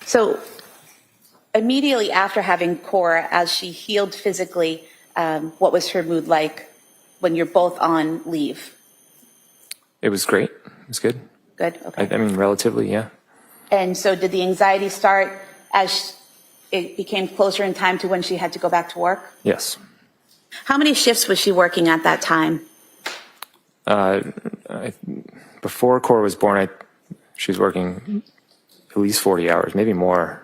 So immediately after having Cora, as she healed physically, what was her mood like when you're both on leave? It was great. It was good. Good, okay. I mean, relatively, yeah. And so did the anxiety start as it became closer in time to when she had to go back to work? Yes. How many shifts was she working at that time? Before Cora was born, she was working at least 40 hours, maybe more.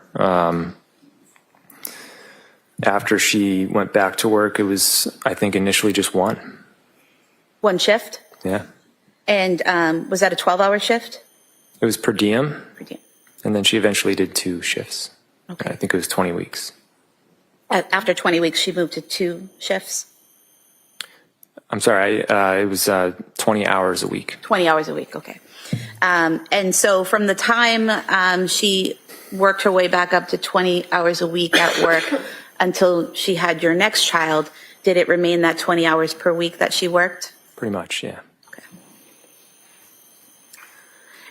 After she went back to work, it was, I think, initially just one. One shift? Yeah. And was that a 12-hour shift? It was per diem. Per diem. And then she eventually did 2 shifts. Okay. I think it was 20 weeks. After 20 weeks, she moved to 2 shifts? I'm sorry, it was 20 hours a week. 20 hours a week, okay. And so from the time she worked her way back up to 20 hours a week at work until she had your next child, did it remain that 20 hours per week that she worked? Pretty much, yeah. Okay.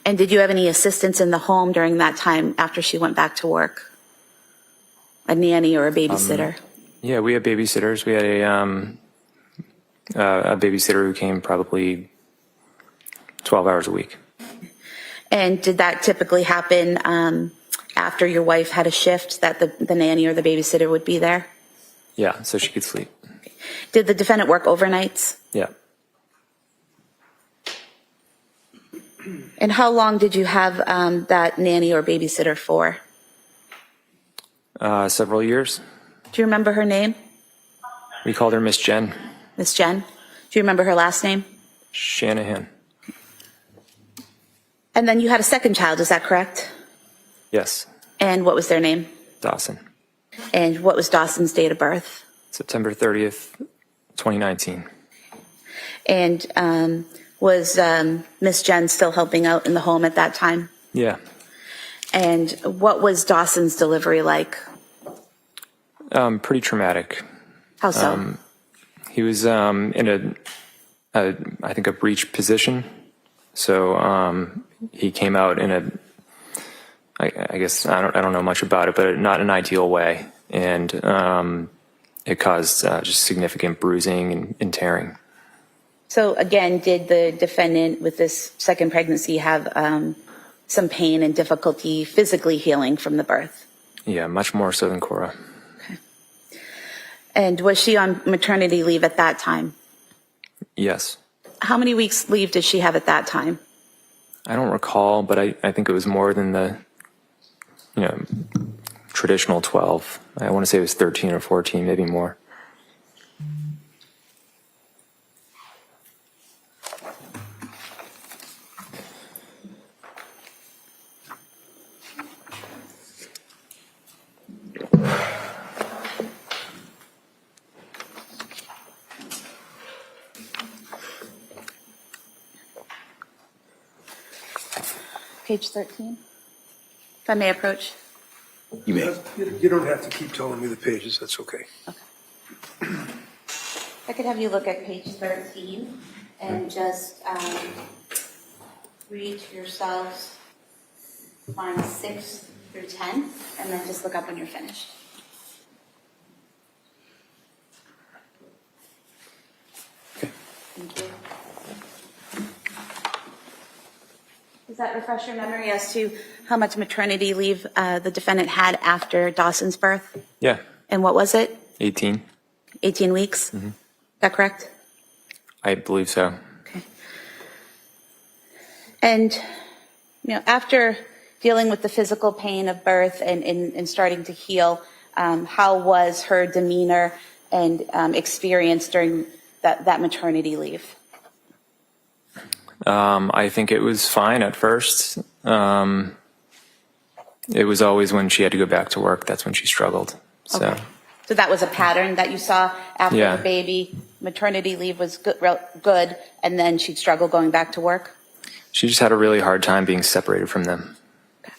And did you have any assistance in the home during that time after she went back to work? A nanny or a babysitter? Yeah, we had babysitters. We had a babysitter who came probably 12 hours a week. And did that typically happen after your wife had a shift, that the nanny or the babysitter would be there? Yeah, so she could sleep. Okay. Did the defendant work overnights? Yeah. And how long did you have that nanny or babysitter for? Several years. Do you remember her name? We called her Miss Jen. Miss Jen? Do you remember her last name? Shanahan. And then you had a second child, is that correct? Yes. And what was their name? Dawson. And what was Dawson's date of birth? September 30th, 2019. And was Miss Jen still helping out in the home at that time? Yeah. And what was Dawson's delivery like? Pretty traumatic. How so? He was in I think a breech position. So he came out in I guess I don't know much about it, but not an ideal way, and it caused just significant bruising and tearing. So again, did the defendant with this second pregnancy have some pain and difficulty physically healing from the birth? Yeah, much more so than Cora. Okay. And was she on maternity leave at that time? Yes. How many weeks leave did she have at that time? I don't recall, but I think it was more than the traditional 12. I want to say it was 13 or 14, maybe more. Page 13, if I may approach. You may. You don't have to keep telling me the pages, that's okay. Okay. I could have you look at page 13 and just read to yourselves lines 6 through 10, and then just look up when you're finished. Okay. Thank you. Does that refresh your memory as to how much maternity leave the defendant had after Dawson's birth? Yeah. And what was it? 18. 18 weeks? Mm-hmm. Is that correct? I believe so. Okay. And, after dealing with the physical pain of birth and starting to heal, how was her demeanor and experience during that maternity leave? I think it was fine at first. It was always when she had to go back to work, that's when she struggled. So. Okay. So that was a pattern that you saw after Yeah. the baby. Maternity leave was good, and then she'd struggle going back to work? She just had a really hard time being separated from them. Okay.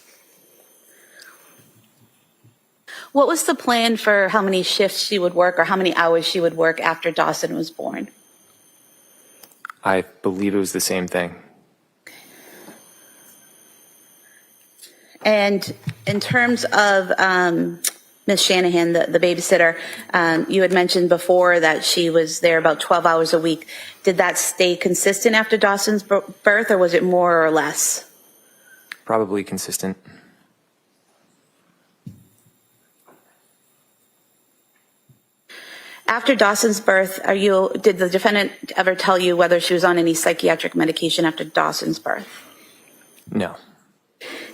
What was the plan for how many shifts she would work or how many hours she would work after Dawson was born? I believe it was the same thing. And in terms of Ms. Shanahan, the babysitter, you had mentioned before that she was there about 12 hours a week. Did that stay consistent after Dawson's birth, or was it more or less? Probably consistent. After Dawson's birth, did the defendant ever tell you whether she was on any psychiatric medication after Dawson's birth? No.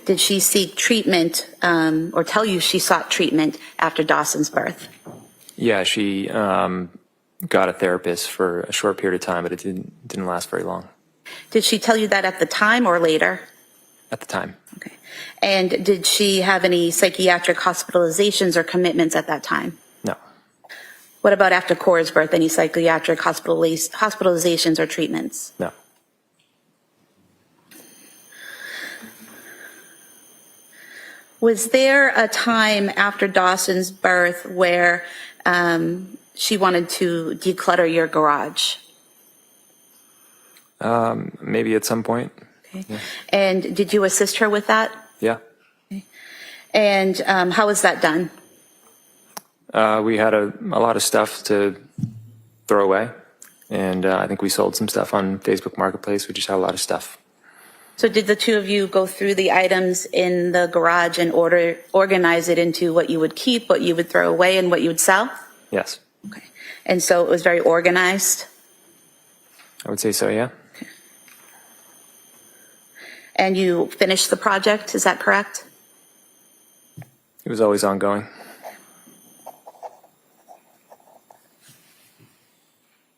Did she seek treatment, or tell you she sought treatment after Dawson's birth? Yeah, she got a therapist for a short period of time, but it didn't last very long. Did she tell you that at the time or later? At the time. Okay. And did she have any psychiatric hospitalizations or commitments at that time? No. What about after Cora's birth? Any psychiatric hospitalizations or treatments? No. Was there a time after Dawson's birth where she wanted to declutter your garage? Maybe at some point. Okay. Yeah. And did you assist her with that? Yeah. And how was that done? We had a lot of stuff to throw away, and I think we sold some stuff on Facebook Marketplace. We just had a lot of stuff. So did the two of you go through the items in the garage and organize it into what you would keep, what you would throw away, and what you would sell? Yes. Okay. And so it was very organized? I would say so, yeah. Okay. And you finished the project, is that correct? It was always ongoing.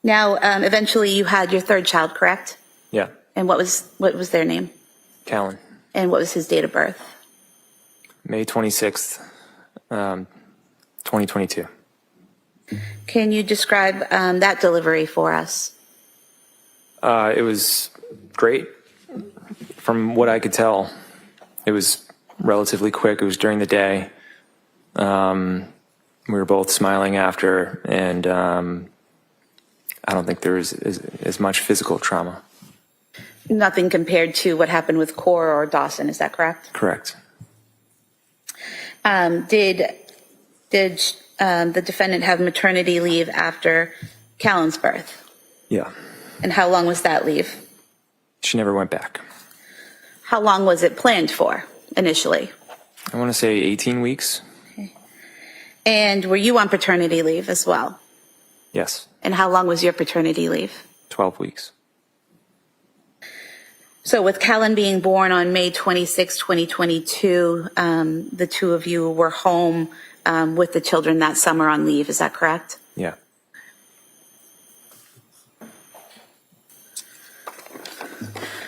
Now, eventually you had your third child, correct? Yeah. And what was their name? Callan. And what was his date of birth? May 26th, 2022. Can you describe that delivery for us? It was great. From what I could tell, it was relatively quick. It was during the day. We were both smiling after, and I don't think there was as much physical trauma. Nothing compared to what happened with Cora or Dawson, is that correct? Correct. Did the defendant have maternity leave after Callan's birth? Yeah. And how long was that leave? She never went back. How long was it planned for initially? I want to say 18 weeks. Okay. And were you on paternity leave as well? Yes. And how long was your paternity leave? 12 weeks. So with Callan being born on May 26, 2022, the two of you were home with the children that summer on leave, is that correct? Yeah.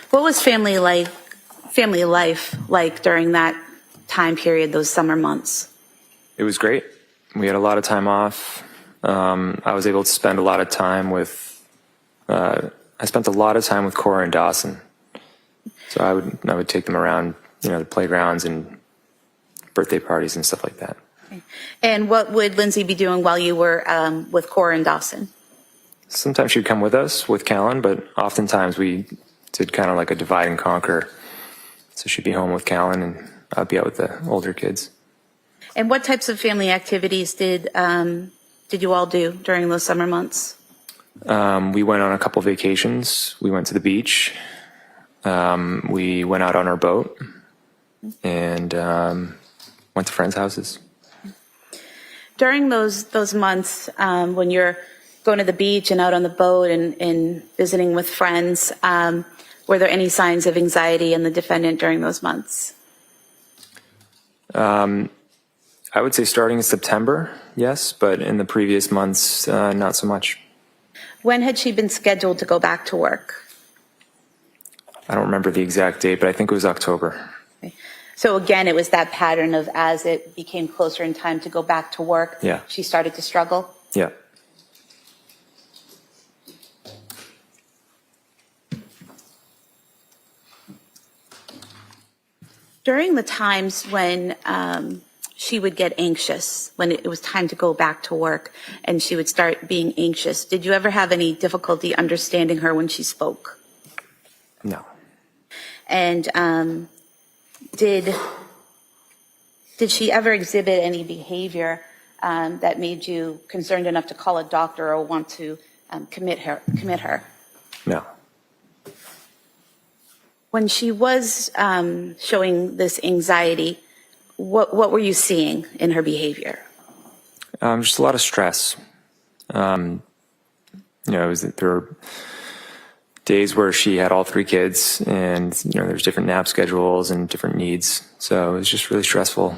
What was family life like during that time period, those summer months? It was great. We had a lot of time off. I was able to spend a lot of time with, I spent a lot of time with Cora and Dawson. So I would take them around, the playgrounds and birthday parties and stuff like that. Okay. And what would Lindsay be doing while you were with Cora and Dawson? Sometimes she'd come with us with Callan, but oftentimes we did kind of like a divide and conquer. So she'd be home with Callan and I'd be out with the older kids. And what types of family activities did you all do during those summer months? We went on a couple vacations. We went to the beach. We went out on our boat and went to friends' houses. During those months when you're going to the beach and out on the boat and visiting with friends, were there any signs of anxiety in the defendant during those months? I would say starting in September, yes, but in the previous months, not so much. When had she been scheduled to go back to work? I don't remember the exact date, but I think it was October. Okay. So again, it was that pattern of as it became closer in time to go back to work, yeah, she started to struggle? Yeah. During the times when she would get anxious, when it was time to go back to work and she would start being anxious, did you ever have any difficulty understanding her when she spoke? No. And did Did she ever exhibit any behavior that made you concerned enough to call a doctor or want to commit her? No. When she was showing this anxiety, what were you seeing in her behavior? Just a lot of stress. There were days where she had all 3 kids, and there's different nap schedules and different needs. So it was just really stressful.